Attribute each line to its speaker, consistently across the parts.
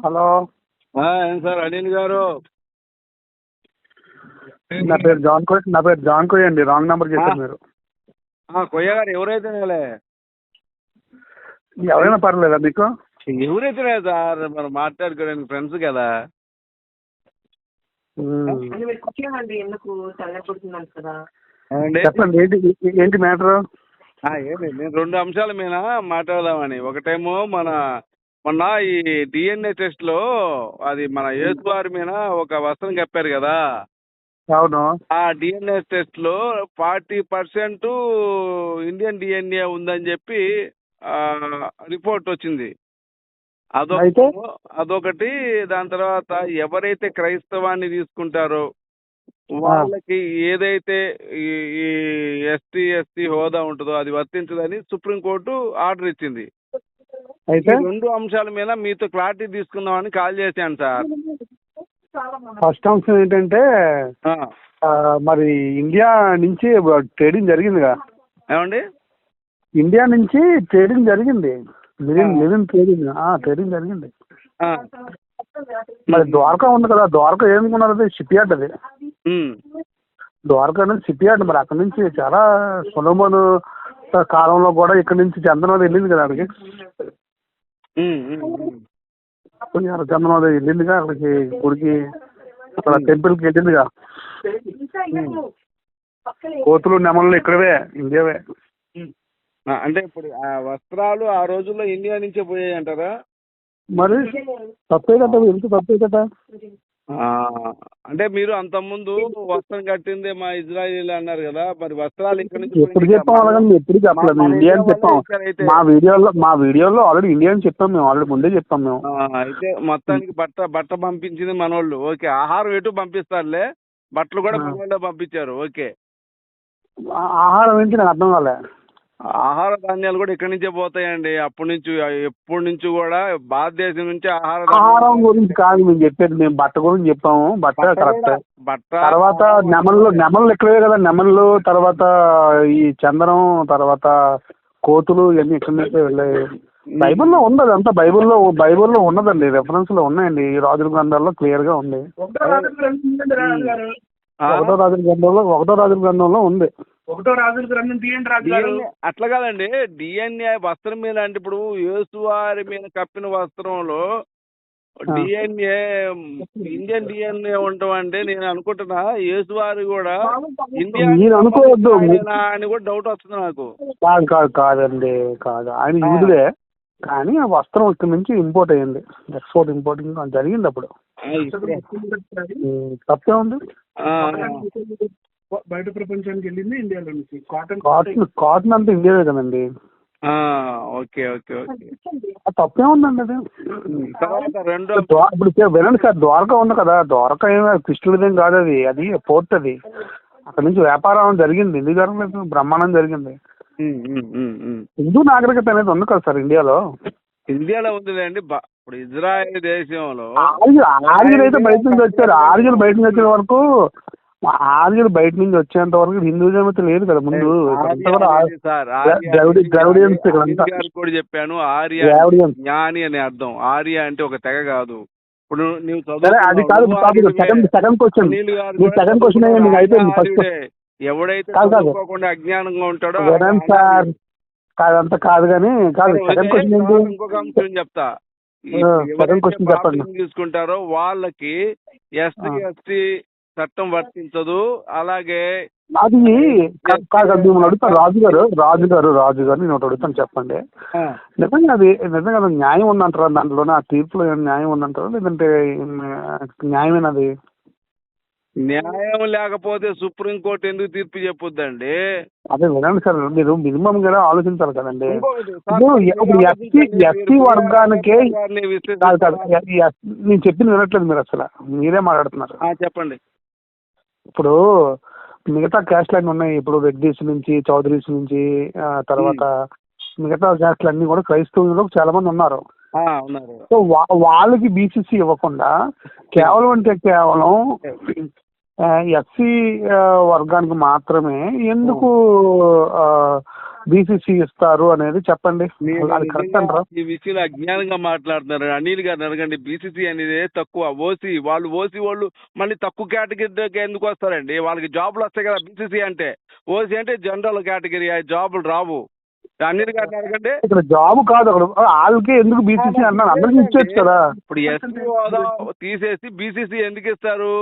Speaker 1: Hello,
Speaker 2: ఏం sir Anil గారు?
Speaker 1: నా పేరు జాన్ కోయ్ అండి. రాంగ్ నెంబర్ చేశారు మీరు.
Speaker 2: కొయ్య గారు ఎవరైతే
Speaker 1: ఎవరైనా పర్లేదా మీకు?
Speaker 2: ఎవరైతే సార్ మనం మాట్లాడుకోవడానికి ఫ్రెండ్స్ కదా.
Speaker 1: చెప్పండి, ఏంటి మ్యాటర్?
Speaker 2: నేను రెండు అంశాల మీద మాట్లాడదామని. ఒకటేమో మొన్న ఈ డిఎన్ఏ టెస్ట్ లో అది మన యేసువారి మీద ఒక వస్త్రం కప్పారు కదా.
Speaker 1: అవును.
Speaker 2: ఆ డిఎన్ఏ టెస్ట్ లో 40% ఇండియన్ డిఎన్ఏ ఉందని చెప్పి రిపోర్ట్ వచ్చింది. అదొకటి. దాని తర్వాత ఎవరైతే క్రైస్తవాన్ని తీసుకుంటారో వాళ్ళకి ఏదైతే ఈ ఎస్టీ హోదా ఉంటుందో అది వర్తించదని సుప్రీంకోర్టు ఆర్డర్ ఇచ్చింది. అయితే రెండు అంశాల మీద మీతో క్లారిటీ తీసుకుందామని కాల్ చేశాను సార్.
Speaker 1: ఫస్ట్ అంశం ఏంటంటే, మరి ఇండియా నుంచి ట్రేడింగ్ జరిగిందిగా.
Speaker 2: ఏమండి?
Speaker 1: ఇండియా నుంచి ట్రేడింగ్ జరిగింది. ట్రేడింగ్ జరిగింది. మరి ద్వారకా ఉంది కదా, ద్వారకా ఏమనుకున్నారు? అది షిప్ యార్డ్. అది ద్వారకా అనేది షిప్ యార్డ్. మరి అక్కడి నుంచి చాలా సొలొమోను కాలంలో కూడా ఇక్కడ నుంచి చందనోదయం వెళ్ళింది కదా అక్కడికి. చందనోదయం వెళ్ళిందిగా అక్కడికి, గుడికి, అక్కడ టెంపుల్కి వెళ్ళిందిగా. కోతులు నెమళ్ళు ఇక్కడవే, ఇండియావే.
Speaker 2: అంటే ఇప్పుడు ఆ వస్త్రాలు ఆ రోజుల్లో ఇండియా నుంచే పోయాయి అంటారా?
Speaker 1: మరి తప్పే కదా, ఎంత తప్పే కదా.
Speaker 2: అంటే మీరు అంతకుముందు వస్త్రం కట్టిందే మా ఇజ్రాయిల్ అన్నారు కదా. మరి వస్త్రాలు ఇక్కడ నుంచి
Speaker 1: ఎప్పుడు చెప్పాం? అలాగని ఎప్పుడు చెప్పలేదు. ఇండియా అని చెప్పాం. మా వీడియోలో ఆల్రెడీ ఇండియా అని చెప్పాం మేము. ఆల్రెడీ ముందే చెప్పాం మేము.
Speaker 2: అయితే మొత్తానికి బట్ట పంపించింది మనోళ్ళు. ఓకే. ఆహారం ఎటు పంపిస్తారులే, బట్టలు కూడా మనోళ్ళే పంపించారు. ఓకే.
Speaker 1: ఆహారం ఏంటి నాకు అర్థం కాలే.
Speaker 2: ఆహార ధాన్యాలు కూడా ఇక్కడి నుంచే పోతాయండి. ఎప్పటి నుంచి కూడా భారతదేశం నుంచి ఆహారం
Speaker 1: గురించి కాదు మేము చెప్పేది. మేము బట్ట గురించి చెప్పాము. బట్ట కరెక్ట్. తర్వాత నెమళ్ళు ఇక్కడే కదా. నెమళ్ళు, తర్వాత ఈ చందనం, తర్వాత కోతులు, ఇవన్నీ ఇక్కడి నుంచే వెళ్ళాయి. బైబిల్లో ఉంది అదంతా. బైబిల్లో ఉన్నదండి, రెఫరెన్స్ లో ఉన్నాయండి. ఈ రాజుల గ్రంథాల్లో క్లియర్ గా ఉంది. ఒకటో రాజుల గ్రంథంలో ఉంది. ఒకటో రాజుల గ్రంథం తీయండి.
Speaker 2: అట్లా కాదండి. డిఎన్ఏ వస్త్రం మీద అంటే ఇప్పుడు యేసువారి మీద కప్పిన వస్త్రంలో డిఎన్ఏ ఇండియన్ డిఎన్ఏ ఉండటం అంటే నేను అనుకుంటున్నా యేసువారి కూడా ఇండియా
Speaker 1: అనుకోవద్దు
Speaker 2: అని కూడా డౌట్ వస్తుంది నాకు.
Speaker 1: కాదండి, కాదు. ఆయన యూదులే, కానీ ఆ వస్త్రం ఇక్కడ నుంచి ఇంపోర్ట్ అయ్యింది. ఇంపోర్టింగ్ జరిగింది అప్పుడు. తప్పే ఉంది. బయట ప్రపంచానికి వెళ్ళింది ఇండియాలో నుంచి. కాటన్ అంతా ఇండియావే కదండి.
Speaker 2: ఓకే.
Speaker 1: తప్పే ఉందండి అది. ఇప్పుడు వినండి సార్, ద్వారకా ఉంది కదా. ద్వారకా ఏమి కృష్ణుడిదేం కాదు. అది పోర్ట్. అది అక్కడ నుంచి వ్యాపారం జరిగింది. ఎందుకు జరగలేదు? బ్రహ్మాండం జరిగింది. హిందూ నాగరికత అనేది ఉంది కదా సార్ ఇండియాలో
Speaker 2: ఉందిలేండి. ఇప్పుడు ఇజ్రాయెల్ దేశంలో
Speaker 1: ఆర్యులు అయితే బయట నుంచి వచ్చారు. ఆర్యులు బయట నుంచి వచ్చే వరకు, ఆర్యులు బయట నుంచి వచ్చేంత వరకు హిందూజం అయితే లేదు కదా ముందు.
Speaker 2: కూడా చెప్పాను, ఆర్య జ్ఞాని అనే అర్థం. ఆర్య అంటే ఒక తెగ కాదు. ఇప్పుడు
Speaker 1: అది కాదు. సెకండ్ క్వశ్చన్
Speaker 2: ఎవడైతే చదువుకోకుండా అజ్ఞానంగా ఉంటాడో
Speaker 1: సార్, కాదంతా కాదు కానీ కాదు. సెకండ్ క్వశ్చన్ ఏంటి?
Speaker 2: ఇంకొక అంశం చెప్తా. తీసుకుంటారో వాళ్ళకి ఎస్టీ చట్టం వర్తించదు. అలాగే
Speaker 1: అది కాదు. మిమ్మల్ని అడుగుతాను రాజు గారు నేను ఒకటి అడుగుతాను, చెప్పండి. నిజంగా అది న్యాయం ఉందంటారా? దాంట్లోనే ఆ తీర్పులో న్యాయం ఉందంటారా, లేదంటే న్యాయమేనది?
Speaker 2: న్యాయం లేకపోతే సుప్రీంకోర్టు ఎందుకు తీర్పు చెప్పొద్దండి?
Speaker 1: అదే వినండి సార్, మీరు మినిమం కూడా ఆలోచించాలి కదండి. ఎస్టీ వర్గానికే నేను చెప్పింది వినట్లేదు మీరు. అసలు మీరే మాట్లాడుతున్నారు.
Speaker 2: చెప్పండి.
Speaker 1: ఇప్పుడు మిగతా క్యాస్ట్లు అన్నీ ఉన్నాయి. ఇప్పుడు రెడ్డిస్ నుంచి, చౌదరీస్ నుంచి, తర్వాత మిగతా క్యాస్ట్లు అన్ని కూడా క్రైస్తవులు చాలా మంది ఉన్నారు. సో వాళ్ళకి బీసీసీ ఇవ్వకుండా కేవలం ఎస్సీ వర్గానికి మాత్రమే ఎందుకు బీసీసీ ఇస్తారు అనేది చెప్పండి. అది కరెక్ట్ అంటారా?
Speaker 2: ఈ విషయంలో అజ్ఞానంగా మాట్లాడుతున్నారు. అనిల్ గారిని అడగండి. బీసీసీ అనేది తక్కువ, ఓసీ వాళ్ళు మళ్ళీ తక్కువ కేటగిరీకి ఎందుకు వస్తారండి? వాళ్ళకి జాబులు వస్తాయి కదా బీసీసీ అంటే. ఓసీ అంటే జనరల్ కేటగిరీ, జాబులు రావు. అనిల్ గారిని అడగండి.
Speaker 1: ఇక్కడ జాబ్ కాదు, అక్కడ వాళ్ళకి ఎందుకు బీసీసీ అన్నారు? అందరికి ఇచ్చేచ్చు కదా.
Speaker 2: ఇప్పుడు ఎస్సీ హోదా తీసేసి బీసీసీ ఎందుకు ఇస్తారు?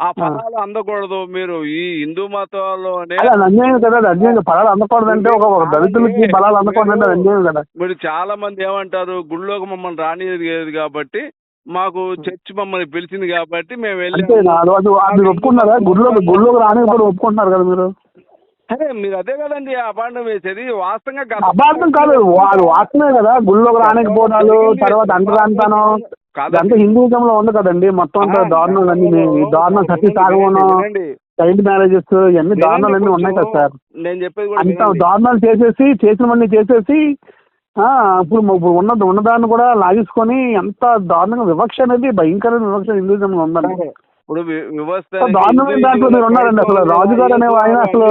Speaker 2: ఆ ఫలాలు అందకూడదు. మీరు ఈ హిందూ మతంలోనే
Speaker 1: అన్యాయం కదా, అది అన్యాయం. ఫలాలు అందకూడదంటే ఒక దళితులకి ఫలాలు అందకూడదంటే అన్యాయం కదా.
Speaker 2: మీరు చాలా మంది ఏమంటారు, గుళ్ళోకి మమ్మల్ని రానియదు కాబట్టి, మాకు చర్చ్ మమ్మల్ని పిలిచింది కాబట్టి మేము వెళ్ళి
Speaker 1: ఒప్పుకున్నారా? గుళ్ళోకి రాని కూడా ఒప్పుకుంటున్నారు కదా మీరు.
Speaker 2: అదే మీరు అదే కదండి అపాండం వేసేది. వాస్తవంగా
Speaker 1: అపార్థం కాదు, వాళ్ళు వాస్తవమే కదా. గుళ్ళోకి రానికపోవడాలు, తర్వాత అంటరాంతనం అదంతా హిందూయిజంలో ఉంది కదండి. మొత్తం దారుణాలన్నీ, దారుణం, సతీ సాగమనం, చైల్డ్ మ్యారేజెస్, ఇవన్నీ దారుణాలన్నీ ఉన్నాయి కదా సార్.
Speaker 2: నేను చెప్పేది
Speaker 1: అంత దారుణాలు చేసినవన్నీ చేసేసి ఇప్పుడు ఉన్నదాన్ని కూడా లాగేసుకొని ఎంత దారుణంగా వివక్ష అనేది, భయంకరమైన వివక్ష హిందూయిజంలో ఉందండి.
Speaker 2: ఇప్పుడు
Speaker 1: దారుణమైన దాంట్లో మీరు ఉన్నారండి. అసలు రాజుగారు అనే ఆయన అసలు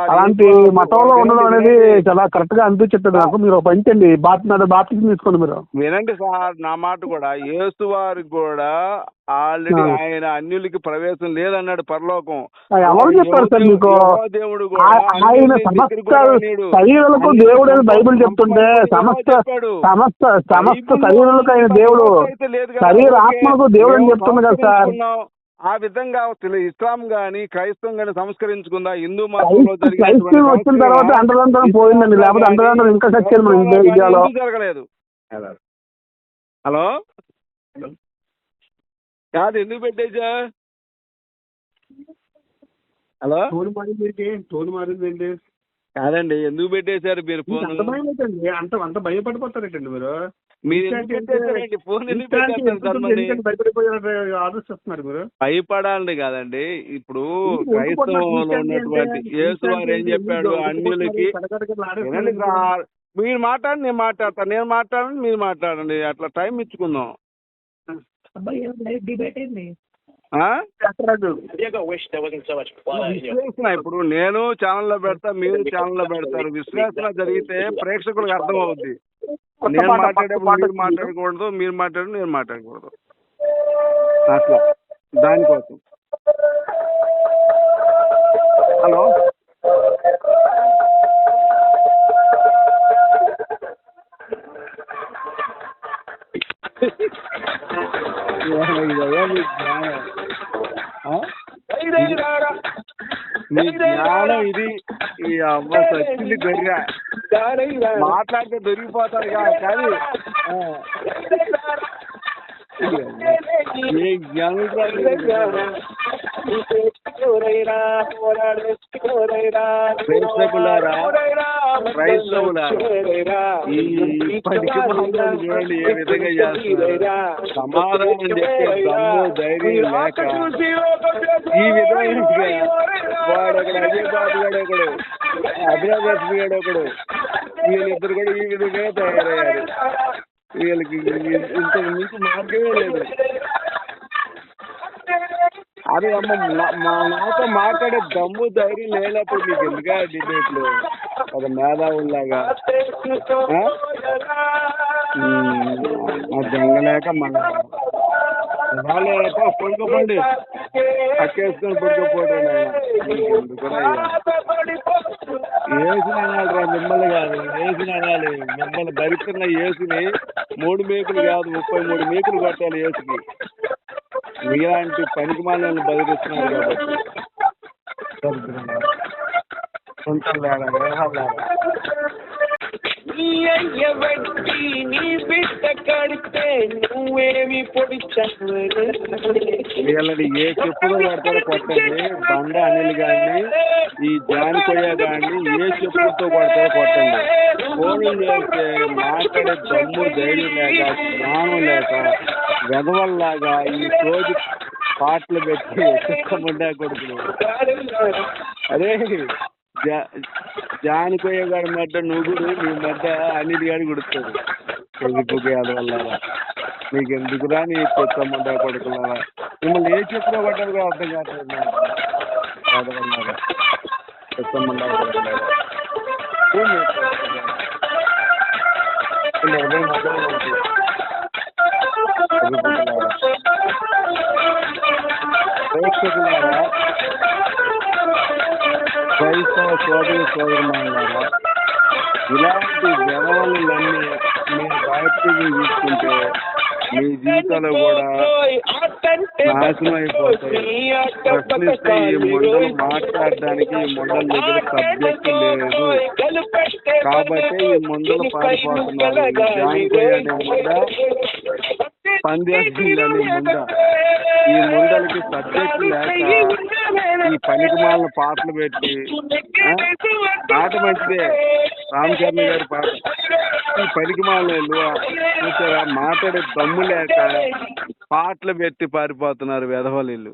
Speaker 1: అలాంటి మతంలో ఉండడం అనేది చాలా కరెక్ట్ గా అనిపించట్లేదు నాకు. మీరు పంచండి, బాప్టిజం తీసుకోండి మీరు.
Speaker 2: వినండి సార్ నా మాట కూడా. యేసు వారికి కూడా ఆల్రెడీ ఆయన అన్యులకి ప్రవేశం లేదన్నాడు పరలోకం.
Speaker 1: ఎవరు చెప్పారు సార్ మీకు?
Speaker 2: దేవుడు
Speaker 1: ఆయన సమస్త శరీరాలకు దేవుడు అని బైబిల్ చెప్తుంటే, సమస్త శరీరాలకు ఆయన దేవుడు, శరీర ఆత్మకు దేవుడు అని చెప్తుంది కదా సార్.
Speaker 2: ఆ విధంగా ఇస్లాం గాని క్రైస్తవం గాని సంస్కరించుకుందా? హిందూ మతంలో
Speaker 1: వచ్చిన తర్వాత అంటరాంతరం పోయిందండి, లేకపోతే అంటరాంతరం ఇంకా సత్యం మన ఇండియాలో
Speaker 2: జరగలేదు. హలో, కాదు ఎందుకు పెట్టేసా? హలో,
Speaker 1: తోలు మారిందండి.
Speaker 2: కాదండి ఎందుకు పెట్టేశారు మీరు ఫోన్?
Speaker 1: అంత భయపడిపోతారేటండి మీరు?
Speaker 2: భయపడాలి కాదండి. ఇప్పుడు క్రైస్తవంలో ఉన్నటువంటి యేసు వారు ఏం చెప్పాడు అన్యులకి? మీరు మాట్లాడి నేను మాట్లాడతాను, నేను మాట్లాడండి మీరు మాట్లాడండి, అట్లా టైం ఇచ్చుకుందాం. ఇప్పుడు నేను ఛానల్లో పెడతా, మీరు ఛానల్లో పెడతారు. విశ్లేషణ జరిగితే ప్రేక్షకులకు అర్థం అవుద్ది. నేను మాట్లాడేప్పుడు మీరు మాట్లాడకూడదు, మీరు మాట్లాడి నేను మాట్లాడకూడదు. అట్లా దానికోసం. హలో, మీ జ్ఞానం ఇది. ఈ అవ్వ సచ్చింది గొర్రె. మాట్లాడితే దొరికిపోతారు కానీ ఏ జ్ఞానం చూడండి ఏ విధంగా చేస్తున్నారు. సమాధానం చెప్పే దమ్ము ధైర్యం లేక ఈ విధంగా వాడొకడు అజయ్ బాబు గారు ఒకడు, అభిరాజ్ లక్ష్మి గారు ఒకడు, వీళ్ళిద్దరు కూడా ఈ విధంగా తయారయ్యారు. వీళ్ళకి ఇంత మీకు మార్గమే లేదు. అదే అమ్మ నాతో మాట్లాడే దమ్ము ధైర్యం లేనప్పుడు మీకు ఎందుగా డిబేట్లు? ఒక మేధావుల్లాగా దెంగలేక మన వాళ్ళే పడుకోపోండి, అక్కేసుకొని పడుకోపోవడం. ఎందుకురా ఏసుని అనాలి రా, మిమ్మల్ని కాదు. ఏసుని అనాలి. మిమ్మల్ని భరిస్తున్న ఏసుని 3 మేకులు కాదు 33 మేకులు కొట్టాలి ఏసుకి. ఇలాంటి పనికి మాలను బదిలిస్తున్నారు కాబట్టి సొంతం లేదా వ్యవహారం లేదా. వీళ్ళని ఏ చెప్పులో పడతారో కొట్టండి. బండ అనిల్ గాని ఈ జానికొయ్య గాని ఏ చెప్పులతో పడతారో కొట్టండి. ఫోన్లు చేస్తే మాట్లాడే దమ్ము ధైర్యం లేక, జ్ఞానం లేక, వెదవల్లాగా ఈ రోజు పాటలు పెట్టి ఎక్కకుండా కొడుకులు. అదే జానికొయ్య గారి మధ్య నువ్వుడు, మీ మధ్య అనిల్ గారి గుడుతుంది. ఎందుకు అదవల్లారా? మీకు ఎందుకురా నీ కొత్తమ్మంటా కొడుకున్నారా? మిమ్మల్ని ఏ చెప్పులో పడ్డారు కూడా అర్థం కావట్లేదు. అదవల్లారా కొత్తమ్మంటా కొడుకున్నారా? ప్రేక్షకులారా, క్రైస్తవ సోదరి సోదరులారా, ఇలాంటి వ్యవహారాలన్నీ మీరు బయటకు తీసుకుంటే మీ జీవితాలు కూడా నాశనం అయిపోతాయి. ప్రశ్నిస్తే ఈ మండలు మాట్లాడడానికి ఈ మండల దగ్గర సబ్జెక్ట్ లేదు కాబట్టి ఈ మండలు పారిపోతున్నారు. జాయిన్ పోయాడే ముంద పందేసిందని ముంద ఈ ముందలకి సబ్జెక్ట్ లేక ఈ పనికిమాలిన పాటలు పెట్టి పాట మంచిదే, రామచరణ్ గారి పాట. ఈ పనికిమాలిన చూసారా, మాట్లాడే దమ్ము లేక పాటలు పెట్టి పారిపోతున్నారు వెధవలీళ్ళు.